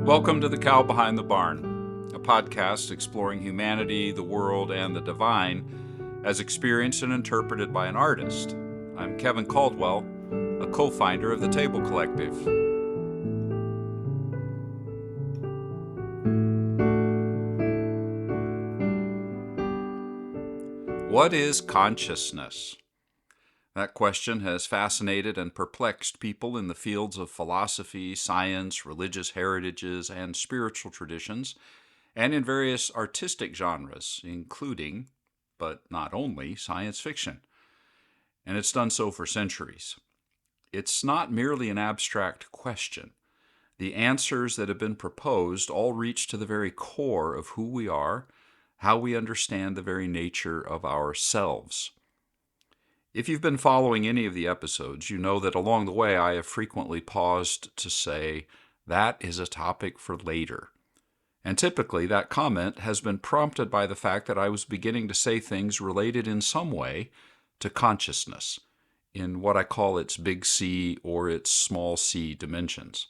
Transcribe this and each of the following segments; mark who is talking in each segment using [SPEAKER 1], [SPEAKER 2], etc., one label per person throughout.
[SPEAKER 1] Welcome to The Cow Behind the Barn, a podcast exploring humanity, the world, and the divine as experienced and interpreted by an artist. I'm Kevin Caldwell, a co-founder of the Table Collective. What is consciousness? That question has fascinated and perplexed people in the fields of philosophy, science, religious heritages, and spiritual traditions, and in various artistic genres, including, but not only, science fiction. And it's done so for centuries. It's not merely an abstract question. The answers that have been proposed all reach to the very core of who we are, how we understand the very nature of ourselves. If you've been following any of the episodes, you know that along the way I have frequently paused to say, that is a topic for later. And typically that comment has been prompted by the fact that I was beginning to say things related in some way to consciousness, in what I call its big C or its small c dimensions.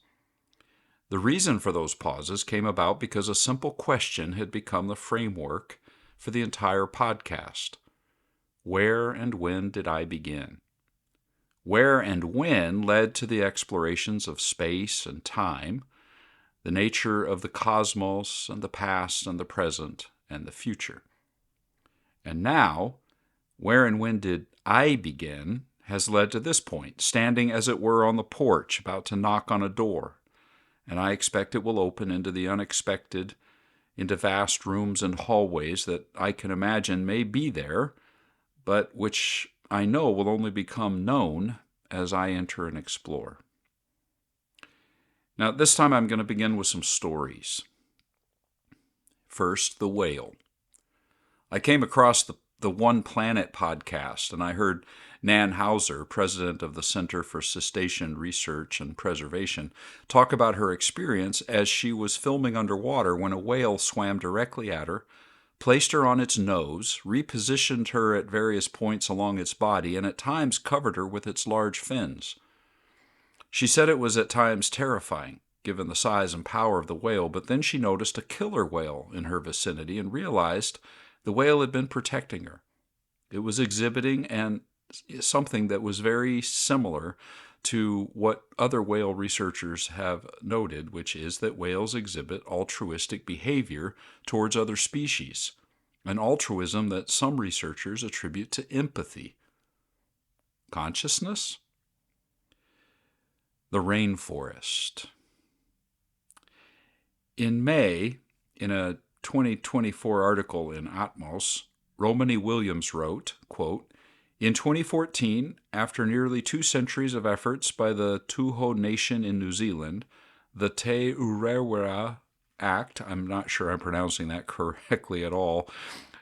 [SPEAKER 1] The reason for those pauses came about because a simple question had become the framework for the entire podcast. Where and when did I begin? Where and when led to the explorations of space and time, the nature of the cosmos and the past and the present and the future. And now, where and when did I begin has led to this point, standing as it were on the porch about to knock on a door, and I expect it will open into the unexpected, into vast rooms and hallways that I can imagine may be there, but which I know will only become known as I enter and explore. Now, this time I'm going to begin with some stories. First, the whale. I came across the One Planet podcast, and I heard Nan Hauser, president of the Center for Cetacean Research and Preservation, talk about her experience as she was filming underwater when a whale swam directly at her, placed her on its nose, repositioned her at various points along its body, and at times covered her with its large fins. She said it was at times terrifying, given the size and power of the whale, but then she noticed a killer whale in her vicinity and realized the whale had been protecting her. It was exhibiting something that was very similar to what other whale researchers have noted, which is that whales exhibit altruistic behavior towards other species, an altruism that some researchers attribute to empathy. Consciousness? The rainforest. In May, in a 2024 article in Atmos, Romany Williams wrote, quote, "In 2014, after nearly 2 centuries of efforts by the Tuho Nation in New Zealand, the Te Urewera Act," I'm not sure I'm pronouncing that correctly at all,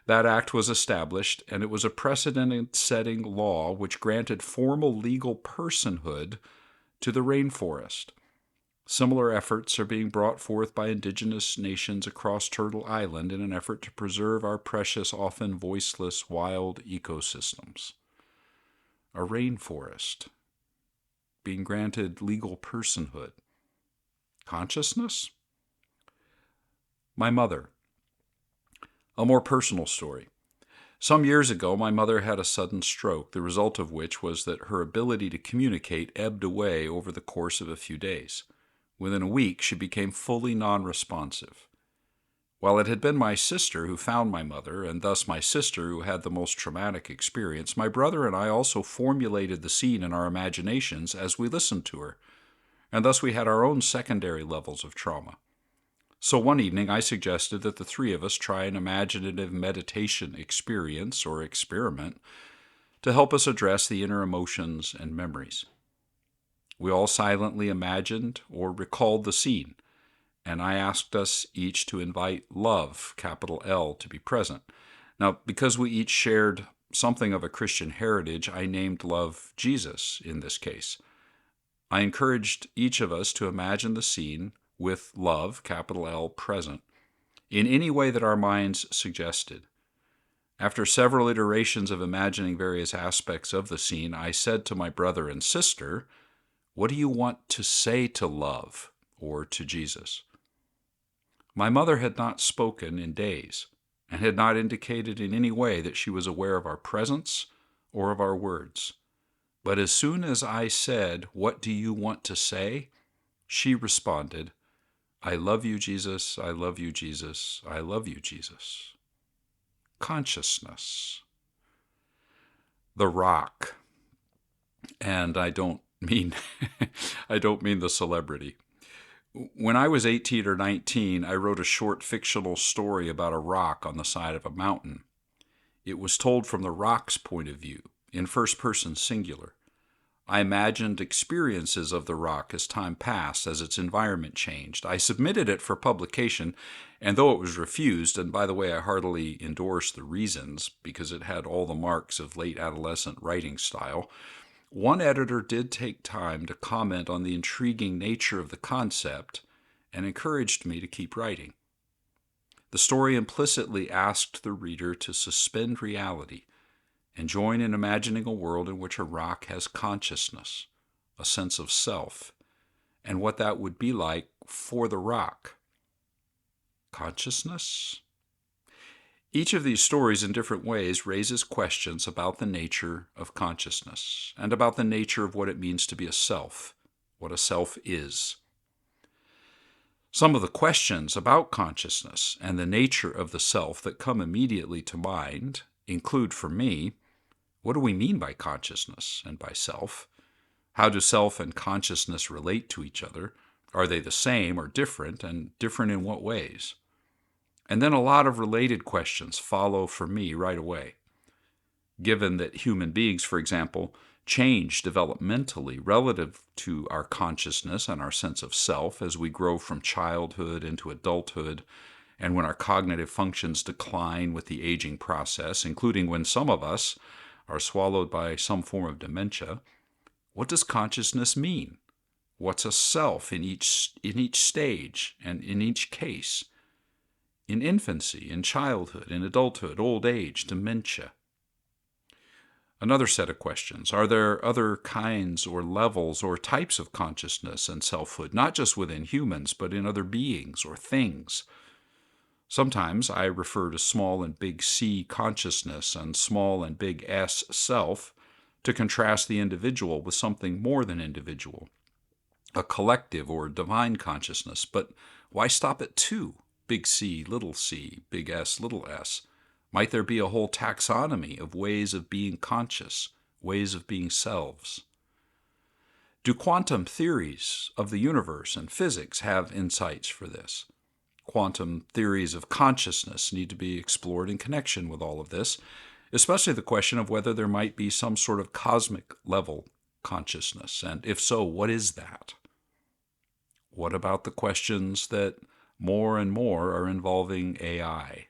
[SPEAKER 1] that act was established, and it was a precedent-setting law which granted formal legal personhood to the rainforest. Similar efforts are being brought forth by indigenous nations across Turtle Island in an effort to preserve our precious, often voiceless, wild ecosystems. A rainforest being granted legal personhood. Consciousness? My mother. A more personal story. Some years ago, my mother had a sudden stroke, the result of which was that her ability to communicate ebbed away over the course of a few days. Within a week, she became fully non-responsive. While it had been my sister who found my mother, and thus my sister who had the most traumatic experience, my brother and I also formulated the scene in our imaginations as we listened to her, and thus we had our own secondary levels of trauma. So one evening I suggested that the 3 of us try an imaginative meditation experience or experiment to help us address the inner emotions and memories. We all silently imagined or recalled the scene, and I asked us each to invite love, capital L, to be present. Now, because we each shared something of a Christian heritage, I named love Jesus in this case. I encouraged each of us to imagine the scene with love, capital L, present, in any way that our minds suggested. After several iterations of imagining various aspects of the scene, I said to my brother and sister, "What do you want to say to love or to Jesus?" My mother had not spoken in days, and had not indicated in any way that she was aware of our presence or of our words. But as soon as I said, "What do you want to say?" she responded, "I love you, Jesus. I love you, Jesus. I love you, Jesus." Consciousness. The rock. And I don't mean I don't mean the celebrity. When I was 18 or 19, I wrote a short fictional story about a rock on the side of a mountain. It was told from the rock's point of view, in first person singular. I imagined experiences of the rock as time passed, as its environment changed. I submitted it for publication, and though it was refused, and by the way, I heartily endorse the reasons because it had all the marks of late adolescent writing style, one editor did take time to comment on the intriguing nature of the concept and encouraged me to keep writing. The story implicitly asked the reader to suspend reality and join in imagining a world in which a rock has consciousness, a sense of self, and what that would be like for the rock. Consciousness? Each of these stories in different ways raises questions about the nature of consciousness and about the nature of what it means to be a self, what a self is. Some of the questions about consciousness and the nature of the self that come immediately to mind include, for me, what do we mean by consciousness and by self? How do self and consciousness relate to each other? Are they the same or different, and different in what ways? And then a lot of related questions follow for me right away. Given that human beings, for example, change developmentally relative to our consciousness and our sense of self as we grow from childhood into adulthood, and when our cognitive functions decline with the aging process, including when some of us are swallowed by some form of dementia, what does consciousness mean? What's a self in each stage and in each case? In infancy, in childhood, in adulthood, old age, dementia. Another set of questions. Are there other kinds or levels or types of consciousness and selfhood, not just within humans, but in other beings or things? Sometimes I refer to small and big C consciousness and small and big S self to contrast the individual with something more than individual, a collective or divine consciousness. But why stop at two? Big C, little S, little s. Might there be a whole taxonomy of ways of being conscious, ways of being selves? Do quantum theories of the universe and physics have insights for this? Quantum theories of consciousness need to be explored in connection with all of this, especially the question of whether there might be some sort of cosmic level consciousness, and if so, what is that? What about the questions that more and more are involving AI?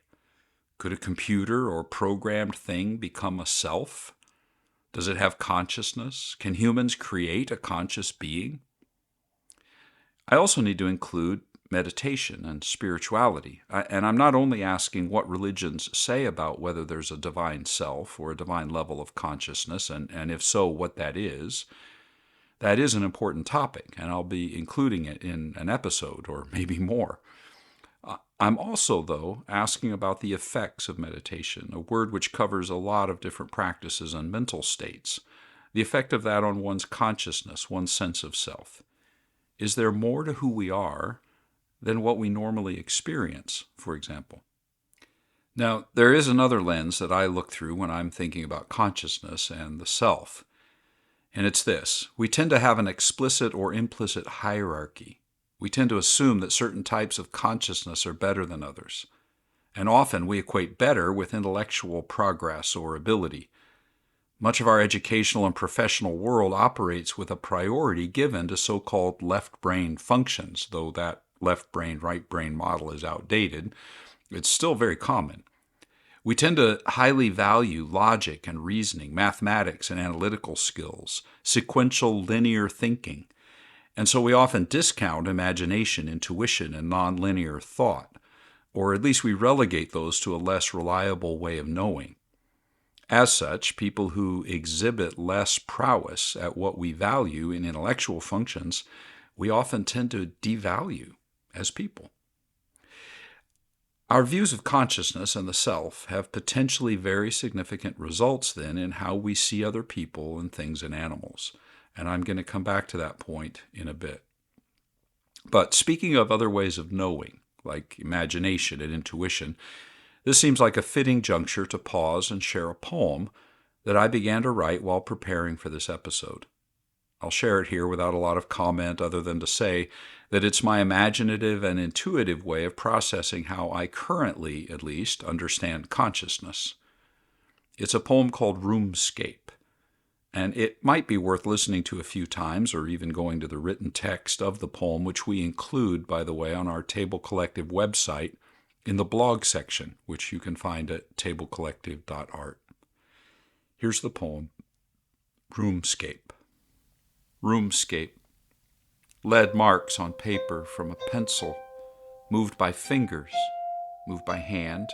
[SPEAKER 1] Could a computer or programmed thing become a self? Does it have consciousness? Can humans create a conscious being? I also need to include meditation and spirituality. And I'm not only asking what religions say about whether there's a divine self or a divine level of consciousness, and if so, what that is. That is an important topic, and I'll be including it in an episode or maybe more. I'm also, though, asking about the effects of meditation, a word which covers a lot of different practices and mental states, the effect of that on one's consciousness, one's sense of self. Is there more to who we are than what we normally experience, for example? Now, there is another lens that I look through when I'm thinking about consciousness and the self, and it's this. We tend to have an explicit or implicit hierarchy. We tend to assume that certain types of consciousness are better than others, and often we equate better with intellectual progress or ability. Much of our educational and professional world operates with a priority given to so-called left brain functions, though that left brain, right brain model is outdated. It's still very common. We tend to highly value logic and reasoning, mathematics and analytical skills, sequential linear thinking, and so we often discount imagination, intuition, and nonlinear thought, or at least we relegate those to a less reliable way of knowing. As such, people who exhibit less prowess at what we value in intellectual functions, we often tend to devalue as people. Our views of consciousness and the self have potentially very significant results then in how we see other people and things and animals. And I'm going to come back to that point in a bit. But speaking of other ways of knowing, like imagination and intuition, this seems like a fitting juncture to pause and share a poem that I began to write while preparing for this episode. I'll share it here without a lot of comment other than to say that it's my imaginative and intuitive way of processing how I currently, at least, understand consciousness. It's a poem called Roomscape, and it might be worth listening to a few times or even going to the written text of the poem, which we include, by the way, on our Table Collective website in the blog section, which you can find at tablecollective.art. Here's the poem, Roomscape. Roomscape. Lead marks on paper from a pencil, moved by fingers, moved by hand,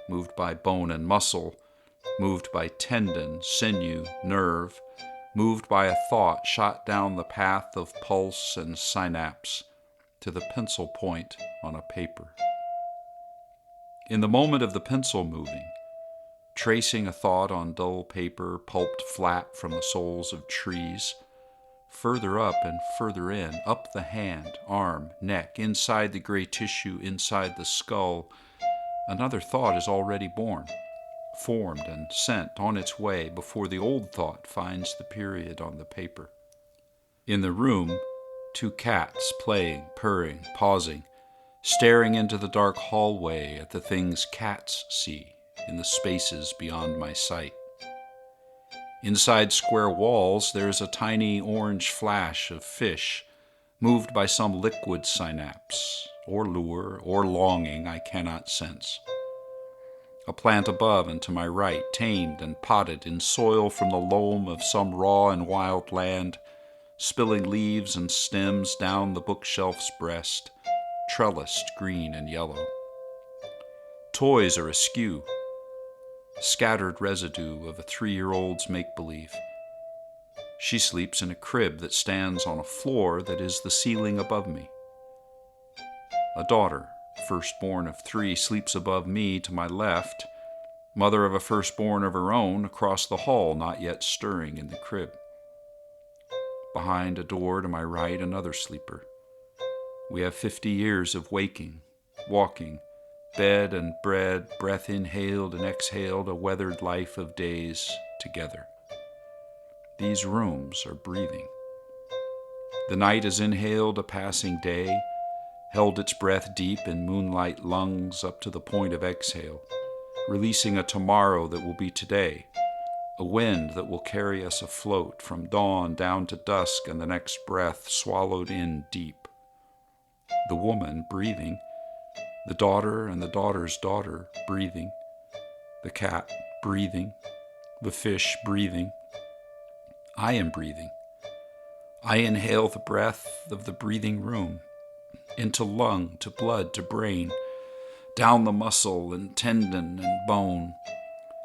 [SPEAKER 1] moved by bone and muscle, moved by tendon, sinew, nerve, moved by a thought shot down the path of pulse and synapse to the pencil point on a paper. In the moment of the pencil moving, tracing a thought on dull paper pulped flat from the soles of trees, further up and further in, up the hand, arm, neck, inside the gray tissue, inside the skull, another thought is already born, formed and sent on its way before the old thought finds the period on the paper. In the room, two cats playing, purring, pausing, staring into the dark hallway at the things cats see in the spaces beyond my sight. Inside square walls, there is a tiny orange flash of fish, moved by some liquid synapse, or lure, or longing I cannot sense. A plant above and to my right, tamed and potted in soil from the loam of some raw and wild land, spilling leaves and stems down the bookshelf's breast, trellised green and yellow. Toys are askew, scattered residue of a 3-year-old's make-believe. She sleeps in a crib that stands on a floor that is the ceiling above me. A daughter, firstborn of 3, sleeps above me to my left, mother of a firstborn of her own across the hall, not yet stirring in the crib. Behind a door to my right, another sleeper. We have 50 years of waking, walking, bed and bread, breath inhaled and exhaled, a weathered life of days together. These rooms are breathing. The night has inhaled a passing day, held its breath deep in moonlight lungs up to the point of exhale, releasing a tomorrow that will be today, a wind that will carry us afloat from dawn down to dusk and the next breath swallowed in deep. The woman breathing, the daughter and the daughter's daughter breathing, the cat breathing, the fish breathing. I am breathing. I inhale the breath of the breathing room, into lung, to blood, to brain, down the muscle and tendon and bone,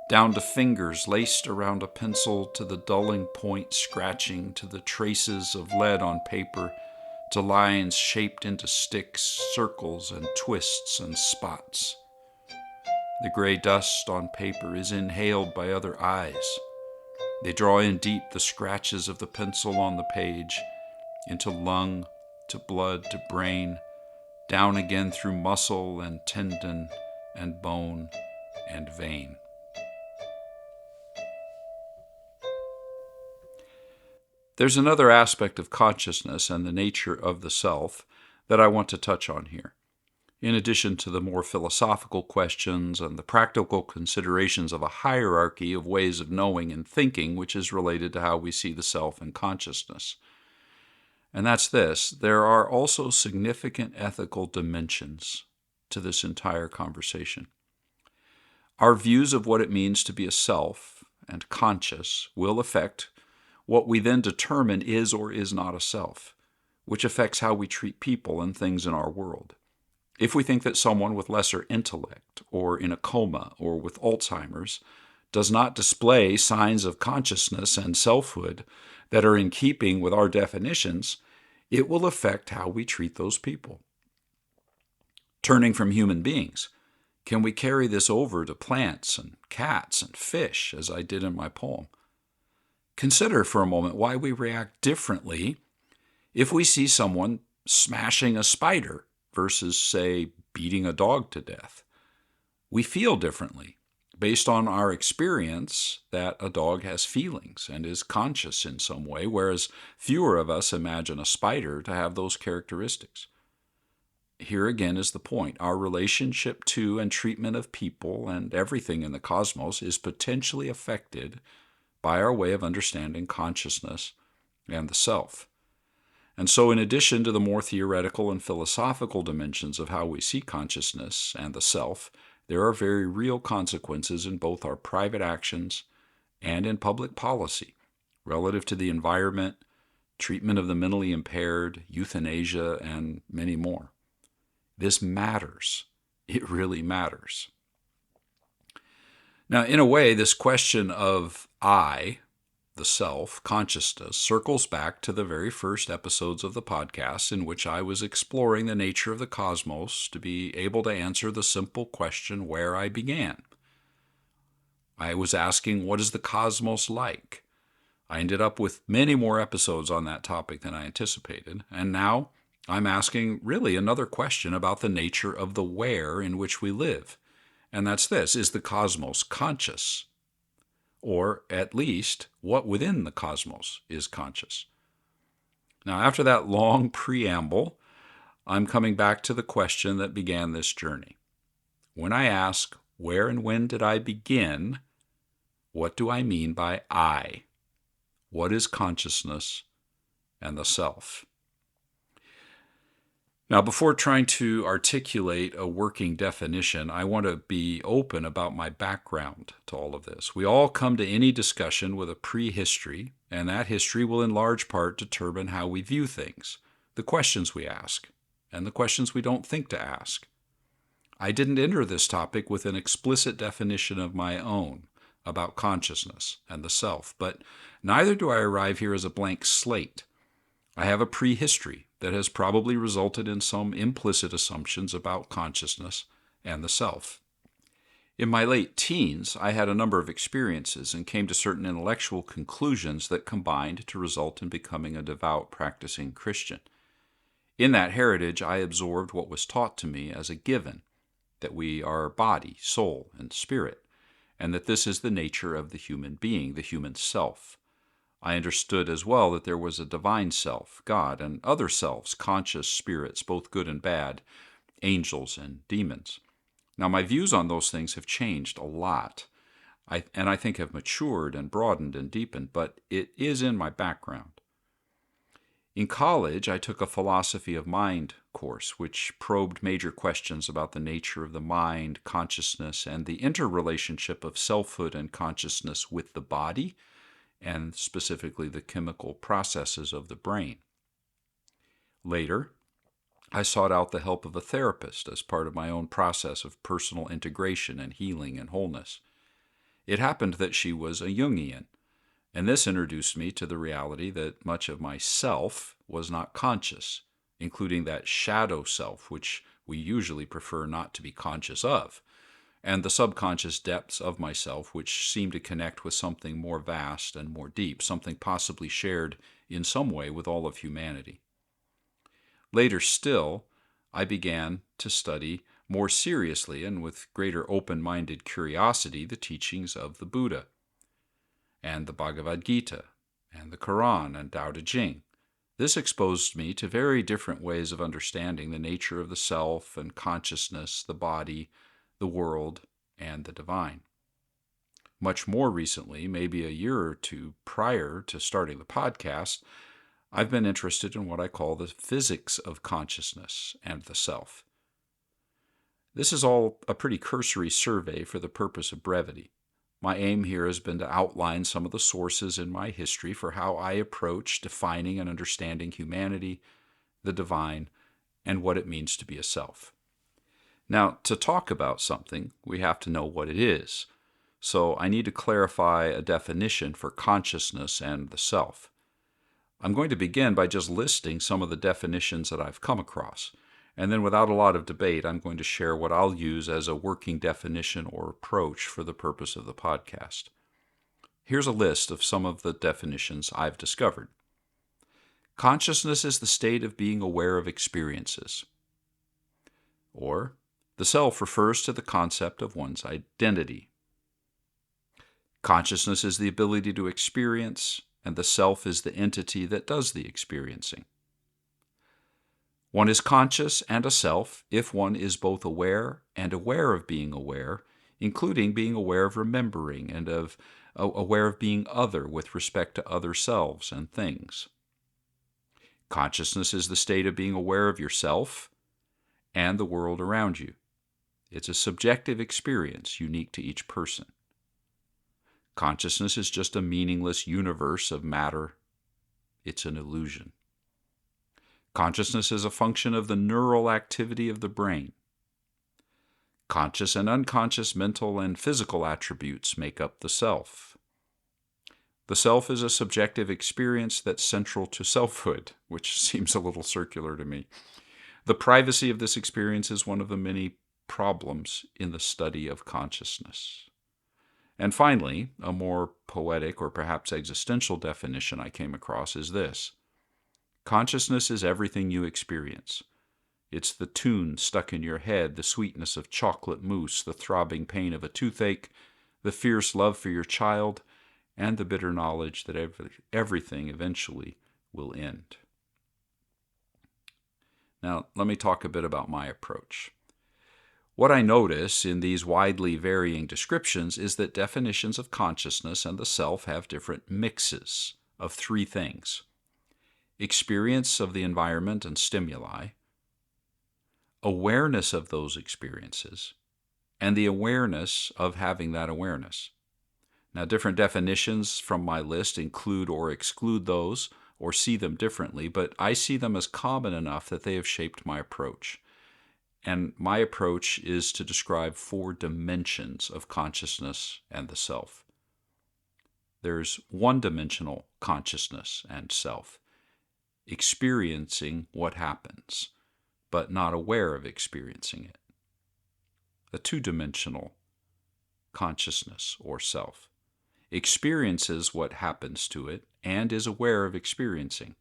[SPEAKER 1] down to fingers laced around a pencil, to the dulling point scratching, to the traces of lead on paper, to lines shaped into sticks, circles and twists and spots. The gray dust on paper is inhaled by other eyes. They draw in deep the scratches of the pencil on the page, into lung, to blood, to brain, down again through muscle and tendon and bone and vein. There's another aspect of consciousness and the nature of the self that I want to touch on here, in addition to the more philosophical questions and the practical considerations of a hierarchy of ways of knowing and thinking, which is related to how we see the self and consciousness. And that's this: there are also significant ethical dimensions to this entire conversation. Our views of what it means to be a self and conscious will affect what we then determine is or is not a self, which affects how we treat people and things in our world. If we think that someone with lesser intellect, or in a coma, or with Alzheimer's, does not display signs of consciousness and selfhood that are in keeping with our definitions, it will affect how we treat those people. Turning from human beings, Can we carry this over to plants and cats and fish, as I did in my poem? Consider for a moment why we react differently if we see someone smashing a spider versus, say, beating a dog to death. We feel differently based on our experience that a dog has feelings and is conscious in some way, whereas fewer of us imagine a spider to have those characteristics. Here again is the point. Our relationship to and treatment of people and everything in the cosmos is potentially affected by our way of understanding consciousness and the self. And so, in addition to the more theoretical and philosophical dimensions of how we see consciousness and the self, there are very real consequences in both our private actions and in public policy relative to the environment, treatment of the mentally impaired, euthanasia, and many more. This matters. It really matters. Now, in a way, this question of I, the self, consciousness, circles back to the very first episodes of the podcast in which I was exploring the nature of the cosmos to be able to answer the simple question where I began. I was asking, what is the cosmos like? I ended up with many more episodes on that topic than I anticipated, and now I'm asking really another question about the nature of the where in which we live. And that's this: is the cosmos conscious? Or at least, what within the cosmos is conscious? Now, after that long preamble, I'm coming back to the question that began this journey. When I ask, where and when did I begin? What do I mean by I? What is consciousness and the self? Now, before trying to articulate a working definition, I want to be open about my background to all of this. We all come to any discussion with a prehistory, and that history will in large part determine how we view things, the questions we ask, and the questions we don't think to ask. I didn't enter this topic with an explicit definition of my own about consciousness and the self, but neither do I arrive here as a blank slate. I have a prehistory that has probably resulted in some implicit assumptions about consciousness and the self. In my late teens, I had a number of experiences and came to certain intellectual conclusions that combined to result in becoming a devout, practicing Christian. In that heritage, I absorbed what was taught to me as a given, that we are body, soul, and spirit, and that this is the nature of the human being, the human self. I understood as well that there was a divine self, God, and other selves, conscious spirits, both good and bad, angels and demons. Now, my views on those things have changed a lot, and I think have matured and broadened and deepened, but it is in my background. In college, I took a philosophy of mind course, which probed major questions about the nature of the mind, consciousness, and the interrelationship of selfhood and consciousness with the body, and specifically the chemical processes of the brain. Later, I sought out the help of a therapist as part of my own process of personal integration and healing and wholeness. It happened that she was a Jungian, and this introduced me to the reality that much of myself was not conscious, including that shadow self, which we usually prefer not to be conscious of, and the subconscious depths of myself, which seem to connect with something more vast and more deep, something possibly shared in some way with all of humanity. Later still, I began to study more seriously and with greater open-minded curiosity the teachings of the Buddha, and the Bhagavad Gita, and the Quran, and Tao Te Ching. This exposed me to very different ways of understanding the nature of the self and consciousness, the body, the world, and the divine. Much more recently, maybe a year or two prior to starting the podcast, I've been interested in what I call the physics of consciousness and the self. This is all a pretty cursory survey for the purpose of brevity. My aim here has been to outline some of the sources in my history for how I approach defining and understanding humanity, the divine, and what it means to be a self. Now, to talk about something, we have to know what it is. So I need to clarify a definition for consciousness and the self. I'm going to begin by just listing some of the definitions that I've come across, And then without a lot of debate, I'm going to share what I'll use as a working definition or approach for the purpose of the podcast. Here's a list of some of the definitions I've discovered. Consciousness is the state of being aware of experiences. Or, the self refers to the concept of one's identity. Consciousness is the ability to experience, and the self is the entity that does the experiencing. One is conscious and a self if one is both aware and aware of being aware, including being aware of remembering and aware of being other with respect to other selves and things. Consciousness is the state of being aware of yourself and the world around you. It's a subjective experience unique to each person. Consciousness is just a meaningless universe of matter. It's an illusion. Consciousness is a function of the neural activity of the brain. Conscious and unconscious mental and physical attributes make up the self. The self is a subjective experience that's central to selfhood, which seems a little circular to me. The privacy of this experience is one of the many problems in the study of consciousness. And finally, a more poetic or perhaps existential definition I came across is this. Consciousness is everything you experience. It's the tune stuck in your head, the sweetness of chocolate mousse, the throbbing pain of a toothache, the fierce love for your child, and the bitter knowledge that everything eventually will end. Now, let me talk a bit about my approach. What I notice in these widely varying descriptions is that definitions of consciousness and the self have different mixes of three things: experience of the environment and stimuli, awareness of those experiences, and the awareness of having that awareness. Now, different definitions from my list include or exclude those or see them differently, but I see them as common enough that they have shaped my approach. And my approach is to describe four dimensions of consciousness and the self. There's one-dimensional consciousness and self, experiencing what happens, but not aware of experiencing it. A two-dimensional consciousness or self experiences what happens to it and is aware of experiencing.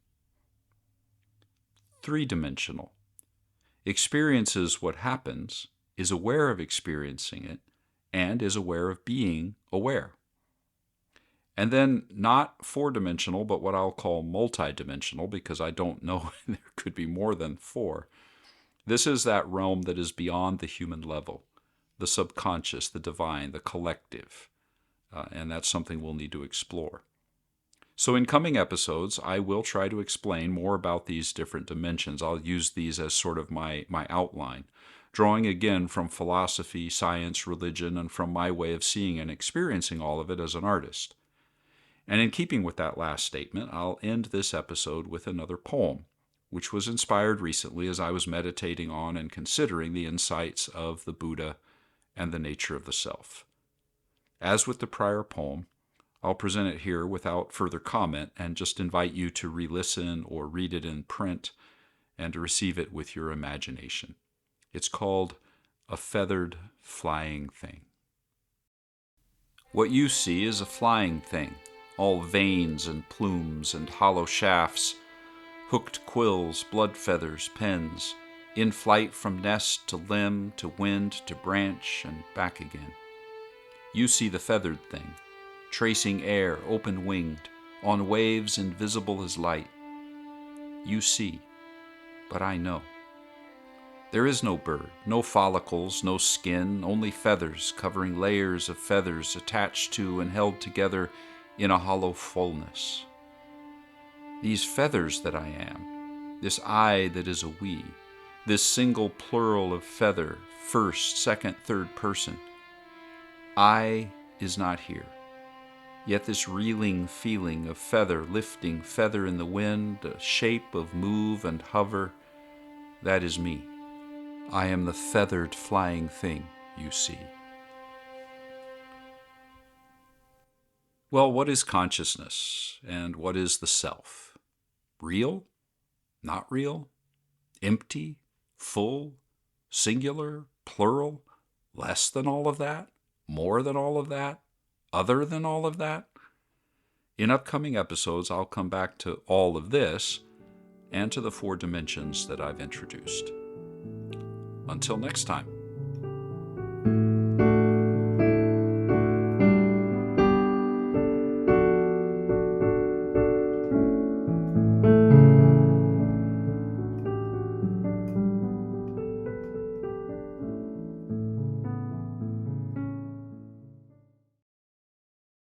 [SPEAKER 1] Three-dimensional experiences what happens, is aware of experiencing it, and is aware of being aware. And then not four-dimensional, but what I'll call multi-dimensional, because I don't know, there could be more than four. This is that realm that is beyond the human level, the subconscious, the divine, the collective, and that's something we'll need to explore. So in coming episodes, I will try to explain more about these different dimensions. I'll use these as sort of my outline, drawing again from philosophy, science, religion, and from my way of seeing and experiencing all of it as an artist. And in keeping with that last statement, I'll end this episode with another poem, which was inspired recently as I was meditating on and considering the insights of the Buddha and the nature of the self. As with the prior poem, I'll present it here without further comment and just invite you to re-listen or read it in print and to receive it with your imagination. It's called A Feathered Flying Thing. What you see is a flying thing, all veins and plumes and hollow shafts, hooked quills, blood feathers, pens, in flight from nest to limb to wind to branch and back again. You see the feathered thing, tracing air, open-winged, on waves invisible as light. You see, but I know. There is no bird, no follicles, no skin, only feathers covering layers of feathers attached to and held together in a hollow fullness. These feathers that I am, this I that is a we, this single plural of feather, first, second, third person, I is not here. Yet this reeling feeling of feather lifting, feather in the wind, a shape of move and hover, that is me. I am the feathered flying thing you see. Well, what is consciousness and what is the self? Real? Not real? Empty? full, singular, plural, less than all of that, more than all of that, other than all of that? In upcoming episodes, I'll come back to all of this and to the 4 dimensions that I've introduced. Until next time.